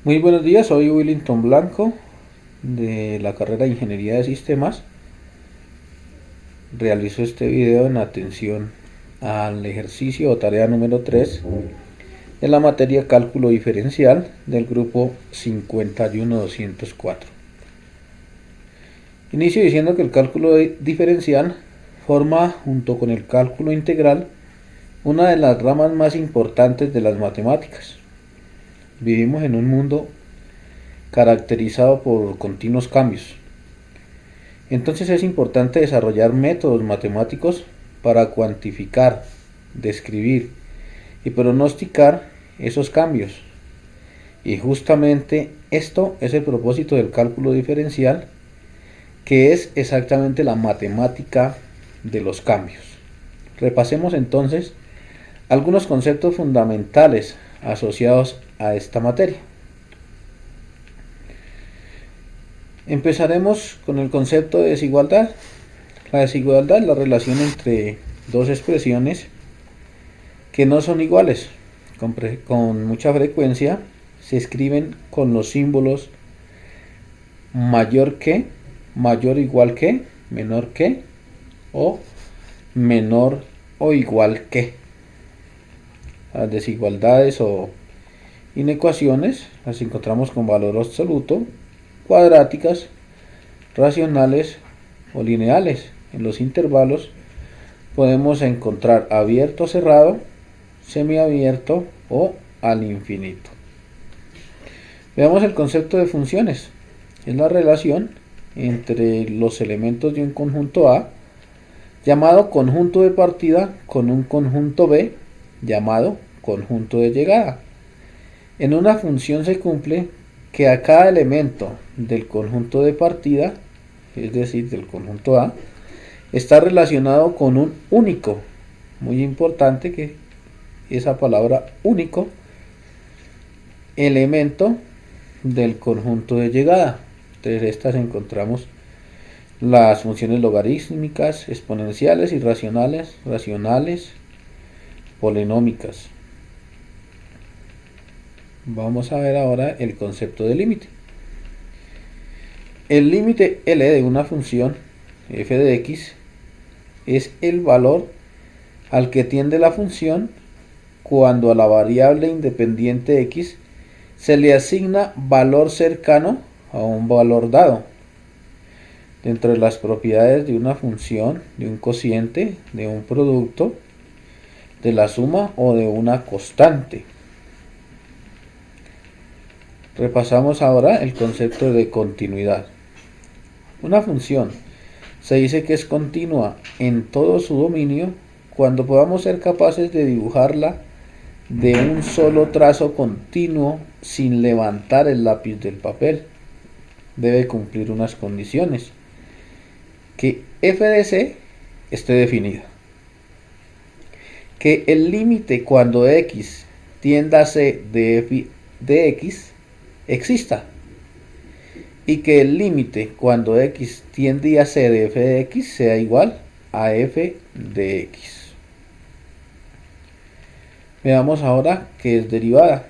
Muy buenos días, soy Willington Blanco de la carrera de Ingeniería de Sistemas. Realizo este video en atención al ejercicio o tarea número 3 de la materia Cálculo Diferencial del grupo 51204. Inicio diciendo que el cálculo diferencial forma, junto con el cálculo integral, una de las ramas más importantes de las matemáticas. Vivimos en un mundo caracterizado por continuos cambios. Entonces es importante desarrollar métodos matemáticos para cuantificar, describir y pronosticar esos cambios. Y justamente esto es el propósito del cálculo diferencial, que es exactamente la matemática de los cambios. Repasemos entonces algunos conceptos fundamentales asociados a esta materia. Empezaremos con el concepto de desigualdad. La desigualdad es la relación entre dos expresiones que no son iguales. Con mucha frecuencia se escriben con los símbolos mayor que, mayor o igual que, menor que o menor o igual que. Las desigualdades o inecuaciones las encontramos con valor absoluto, cuadráticas, racionales o lineales. En los intervalos podemos encontrar abierto, cerrado, semiabierto o al infinito. Veamos el concepto de funciones. Es la relación entre los elementos de un conjunto A, llamado conjunto de partida, con un conjunto B, llamado conjunto de llegada. En una función se cumple que a cada elemento del conjunto de partida, es decir, del conjunto A, está relacionado con un único. Muy importante que esa palabra único, elemento del conjunto de llegada. Entre estas encontramos las funciones logarítmicas, exponenciales y racionales, polinómicas. Vamos a ver ahora el concepto de límite. El límite L de una función f de x es el valor al que tiende la función cuando a la variable independiente x se le asigna valor cercano a un valor dado. Dentro de las propiedades de una función, de un cociente, de un producto, de la suma o de una constante. Repasamos ahora el concepto de continuidad. Una función se dice que es continua en todo su dominio cuando podamos ser capaces de dibujarla de un solo trazo continuo sin levantar el lápiz del papel. Debe cumplir unas condiciones: que f de c esté definida, que el límite cuando x tienda a c de f de x exista, y que el límite cuando x tiende a c de f de x sea igual a f de x. Veamos ahora qué es derivada.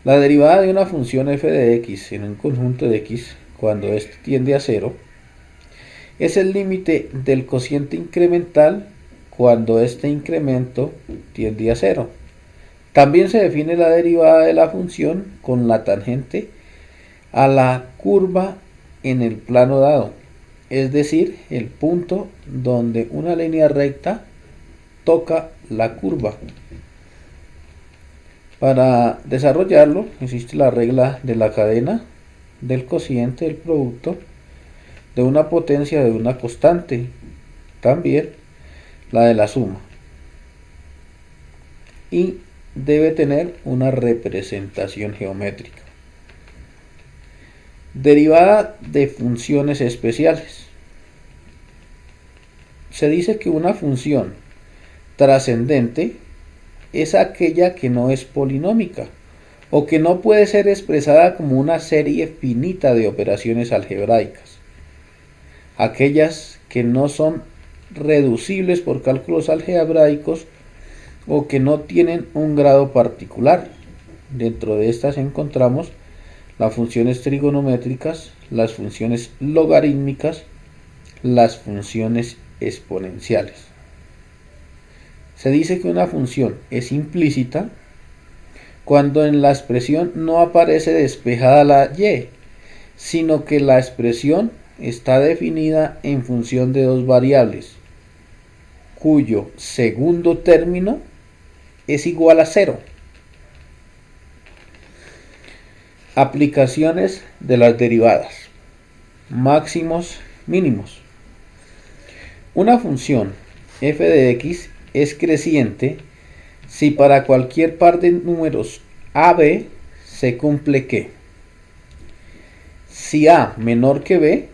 La derivada de una función f de x en un conjunto de x cuando éste tiende a 0 es el límite del cociente incremental cuando este incremento tiende a 0. También se define la derivada de la función con la tangente a la curva en el plano dado, es decir, el punto donde una línea recta toca la curva. Para desarrollarlo existe la regla de la cadena del cociente del producto de una potencia de una constante, también la de la suma, y debe tener una representación geométrica. Derivada de funciones especiales. Se dice que una función trascendente es aquella que no es polinómica o que no puede ser expresada como una serie finita de operaciones algebraicas. Aquellas que no son reducibles por cálculos algebraicos o que no tienen un grado particular. Dentro de estas encontramos las funciones trigonométricas, las funciones logarítmicas, las funciones exponenciales. Se dice que una función es implícita cuando en la expresión no aparece despejada la y, sino que la expresión está definida en función de dos variables, cuyo segundo término es igual a 0. Aplicaciones de las derivadas. Máximos, mínimos. Una función f de x es creciente si para cualquier par de números a, b se cumple que si a menor que b,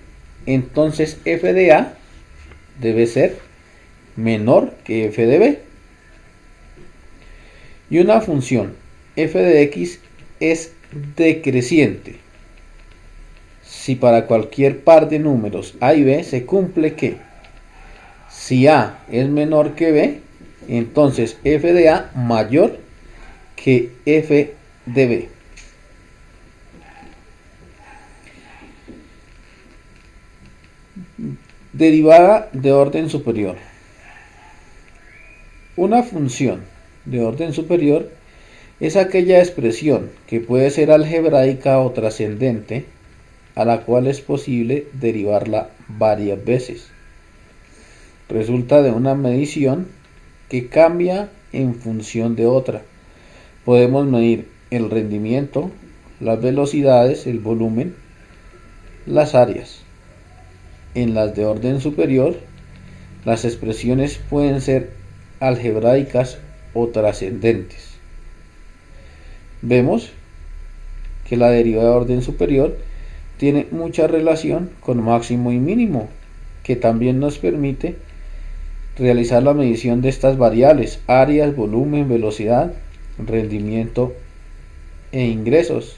entonces f de a debe ser menor que f de b. Y una función f de x es decreciente si para cualquier par de números a y b se cumple que si a es menor que b, entonces f de a mayor que f de b. Derivada de orden superior. Una función de orden superior es aquella expresión que puede ser algebraica o trascendente, a la cual es posible derivarla varias veces. Resulta de una medición que cambia en función de otra. Podemos medir el rendimiento, las velocidades, el volumen, las áreas. En las de orden superior, las expresiones pueden ser algebraicas o trascendentes. Vemos que la derivada de orden superior tiene mucha relación con máximo y mínimo, que también nos permite realizar la medición de estas variables, áreas, volumen, velocidad, rendimiento e ingresos.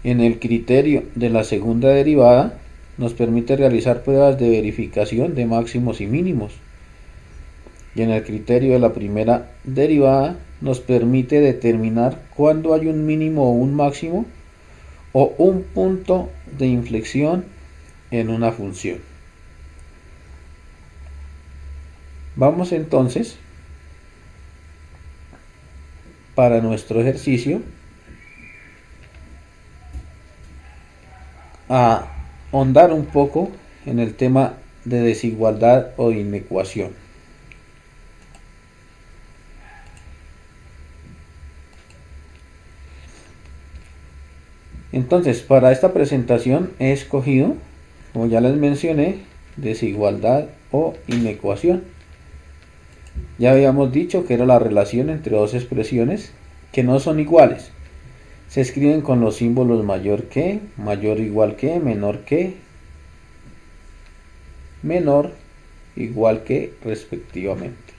En el criterio de la segunda derivada nos permite realizar pruebas de verificación de máximos y mínimos. Y en el criterio de la primera derivada nos permite determinar cuándo hay un mínimo o un máximo o un punto de inflexión en una función. Vamos entonces para nuestro ejercicio a ahondar un poco en el tema de desigualdad o inecuación. Entonces, para esta presentación he escogido, como ya les mencioné, desigualdad o inecuación. Ya habíamos dicho que era la relación entre dos expresiones que no son iguales. Se escriben con los símbolos mayor que, mayor igual que, menor igual que respectivamente.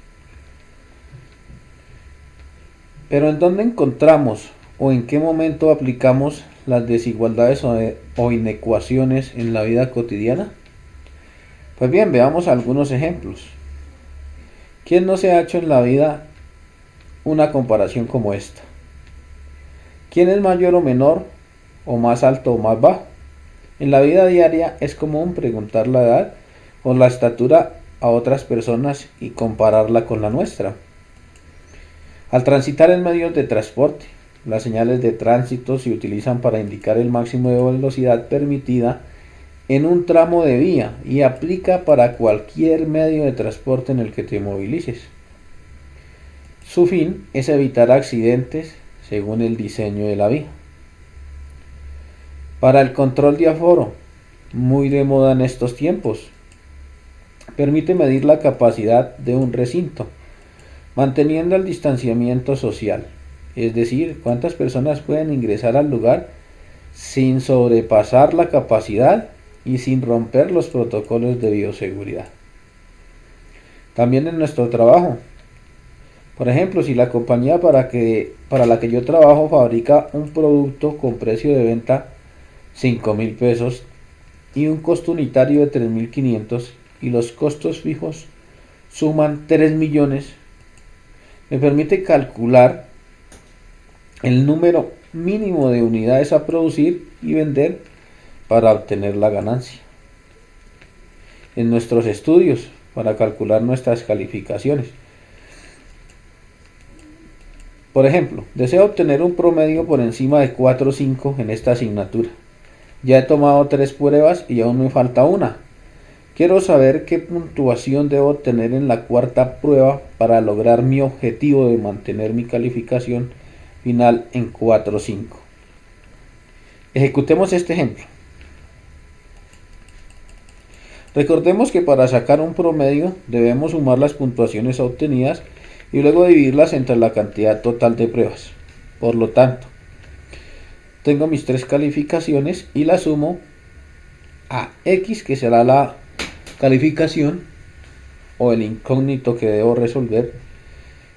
Pero ¿en dónde encontramos o en qué momento aplicamos las desigualdades o inecuaciones en la vida cotidiana? Pues bien, veamos algunos ejemplos. ¿Quién no se ha hecho en la vida una comparación como esta? ¿Quién es mayor o menor, o más alto o más bajo? En la vida diaria es común preguntar la edad o la estatura a otras personas y compararla con la nuestra. Al transitar en medios de transporte, las señales de tránsito se utilizan para indicar el máximo de velocidad permitida en un tramo de vía y aplica para cualquier medio de transporte en el que te movilices. Su fin es evitar accidentes según el diseño de la vía. Para el control de aforo, muy de moda en estos tiempos, permite medir la capacidad de un recinto, manteniendo el distanciamiento social, es decir, cuántas personas pueden ingresar al lugar sin sobrepasar la capacidad y sin romper los protocolos de bioseguridad. También en nuestro trabajo, por ejemplo, si la compañía para la que yo trabajo fabrica un producto con precio de venta 5.000 pesos y un costo unitario de 3.500 y los costos fijos suman 3 millones, Me permite calcular el número mínimo de unidades a producir y vender para obtener la ganancia. En nuestros estudios, para calcular nuestras calificaciones. Por ejemplo, deseo obtener un promedio por encima de 4 o 5 en esta asignatura. Ya he tomado 3 pruebas y aún me falta una. Quiero saber qué puntuación debo obtener en la cuarta prueba para lograr mi objetivo de mantener mi calificación final en 4 o 5. Ejecutemos este ejemplo. Recordemos que para sacar un promedio debemos sumar las puntuaciones obtenidas y luego dividirlas entre la cantidad total de pruebas. Por lo tanto, tengo mis 3 calificaciones y las sumo a X, que será la calificación o el incógnito que debo resolver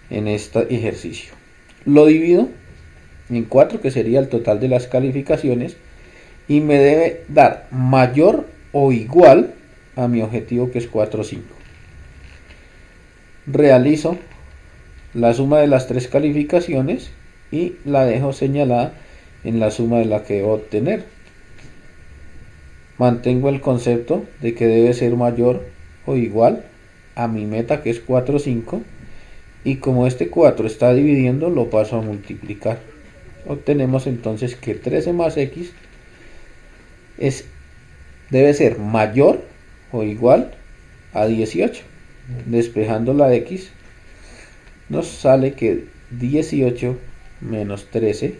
en este ejercicio. Lo divido en 4, que sería el total de las calificaciones, y me debe dar mayor o igual a mi objetivo, que es 4 o 5. Realizo la suma de las 3 calificaciones y la dejo señalada en la suma de la que debo obtener. Mantengo el concepto de que debe ser mayor o igual a mi meta, que es 4 o 5, y como este 4 está dividiendo, lo paso a multiplicar. Obtenemos entonces que 13 más X debe ser mayor o igual a 18. Despejando la X, nos sale que 18 menos 13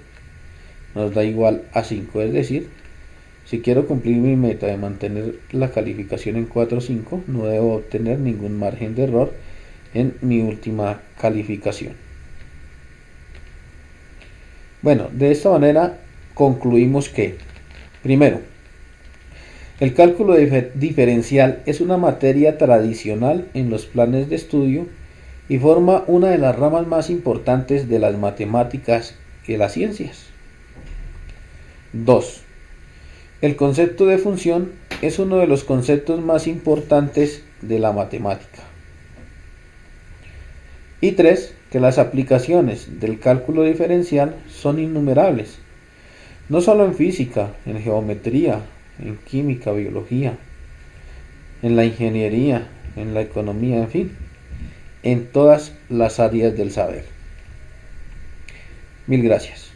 nos da igual a 5. Es decir, si quiero cumplir mi meta de mantener la calificación en 4 o 5, no debo obtener ningún margen de error en mi última calificación. Bueno, de esta manera concluimos que, primero, el cálculo diferencial es una materia tradicional en los planes de estudio y forma una de las ramas más importantes de las matemáticas y de las ciencias. 2. El concepto de función es uno de los conceptos más importantes de la matemática. Y 3. Que las aplicaciones del cálculo diferencial son innumerables, no solo en física, en geometría, en química, biología, en la ingeniería, en la economía, en fin, en todas las áreas del saber. Mil gracias.